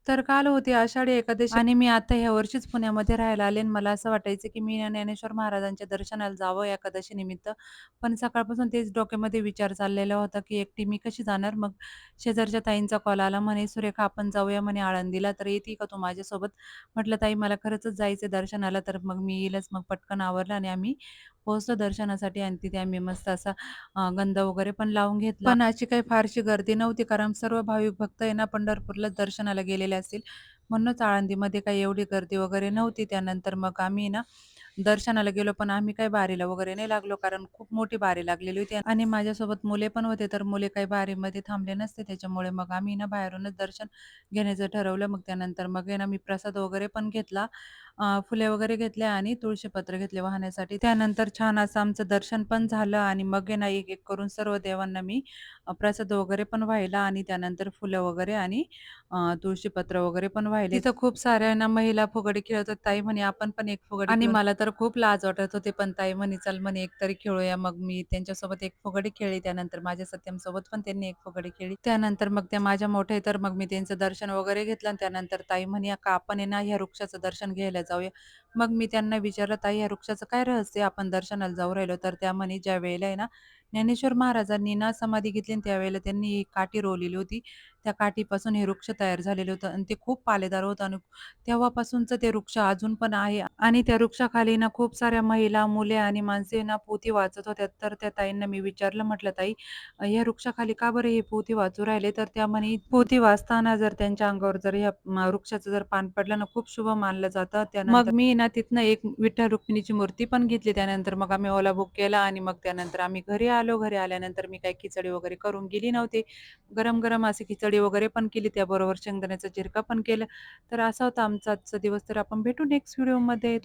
तर काल होती आषाढी एकादशी आणि मी आता ह्या वर्षीच पुण्यामध्ये राहायला आले आणि मला असं वाटायचं, की मी ज्ञानेश्वर महाराजांच्या दर्शनाला जावं एकादशी निमित्त. पण सकाळपासून तेच डोक्यामध्ये विचार चाललेला होता, की एकटी मी कशी जाणार? मग शेजारच्या ताईंचा कॉल आला, म्हणे, "सुरेखा आपण जाऊया म्हणे आळंदीला, तर येते का तू माझ्यासोबत?" म्हटलं, "ताई मला खरंचच जायचंय दर्शनाला, तर मग मी येईलच." मग पटकन आवरलं आणि आम्ही पोहोचलो दर्शनासाठी आणि तिथे आम्ही मस्त असा गंध वगैरे पण लावून घेतला. पण अशी काही फारशी गर्दी नव्हती, कारण सर्व भाविक भक्त आहे ना पंढरपूरलाच दर्शनाला गेलेले असतील. म्हणूनच आळंदीमध्ये काही एवढी गर्दी वगैरे नव्हती. त्यानंतर मग आम्ही ना दर्शनाला गेलो, पण आम्ही काही बारीला वगैरे नाही लागलो, कारण खूप मोठी बारी लागलेली होती आणि माझ्यासोबत मुले पण होते, तर मुले काही बारीमध्ये थांबले नसते. त्याच्यामुळे मग आम्ही ना बाहेरूनच दर्शन घेण्याचं ठरवलं. मग त्यानंतर मग आहे ना मी प्रसाद वगैरे पण घेतला. फुले वगैरे घेतले आणि तुळशीपत्र घेतले वाहण्यासाठी. त्यानंतर छान असं आमचं दर्शन पण झालं आणि मग आहे ना एक-एक करून सर्व देवांना मी प्रसाद वगैरे पण वाहिला आणि त्यानंतर फुलं वगैरे आणि तुळशीपत्र वगैरे पण वाहिले. तिथं खूप साऱ्या ना महिला फुगडी खेळत होत्या. ताई म्हणे, "आपण पण एक फुगडी आणि मला तर खूप लाज वाटत होती, पण ताई म्हणे, "चल म्हणे एक तरी खेळूया." मग मी त्यांच्यासोबत एक फुगडी खेळली. त्यानंतर माझ्या सत्यमसोबत पण त्यांनी एक फुगडी खेळली. त्यानंतर मग त्या माझ्या मोठ्या आहेत, तर मग मी त्यांचं दर्शन वगैरे घेतलं आणि त्यानंतर ताई म्हणे, "का आपण आहे ना ह्या वृक्षाचं दर्शन घ्यायला जाऊया." मग मी त्यांना विचारलं, "ताई, ह्या वृक्षाचं काय रहस्य आहे? आपण दर्शनाला जाऊ राहिलो." तर त्या म्हणे, "ज्या वेळेला आहे ना ज्ञानेश्वर महाराजांनी ना समाधी घेतली आणि त्यावेळेला त्यांनी एक काठी रोवलेली होती. त्या काठीपासून हे वृक्ष तयार झालेलं होतं आणि ते खूप पालेदार होतं आणि तेव्हापासूनचं ते वृक्ष अजून पण आहे आणि त्या वृक्षाखाली ना खूप साऱ्या महिला, मुले आणि माणसे ना पोथी वाचत होत्या." तर त्या ताईंना मी विचारलं, म्हटलं, "ताई, या वृक्षाखाली का बरं हे पोथी वाचू राहिले?" तर त्या म्हणे, "पोथी वाचताना जर त्यांच्या अंगावर जर ह्या वृक्षाचं जर पान पडलं ना, खूप शुभ मानलं जातं." मग मी ना तिथनं एक विठ्ठल रुक्मिणीची मूर्ती पण घेतली. त्यानंतर मग आम्ही ओला बुक केला आणि मग त्यानंतर आम्ही घरी आलो. घरी आल्यानंतर मी काही खिचडी वगैरे करून गेली नव्हते. गरम-गरम अशी खिचडी वगैरे पण केली. त्याबरोबर शेंगदाण्याचा झिरका पण केला. तर असा होता आमचा आजचा दिवस. तर आपण भेटू नेक्स्ट व्हिडिओमध्ये.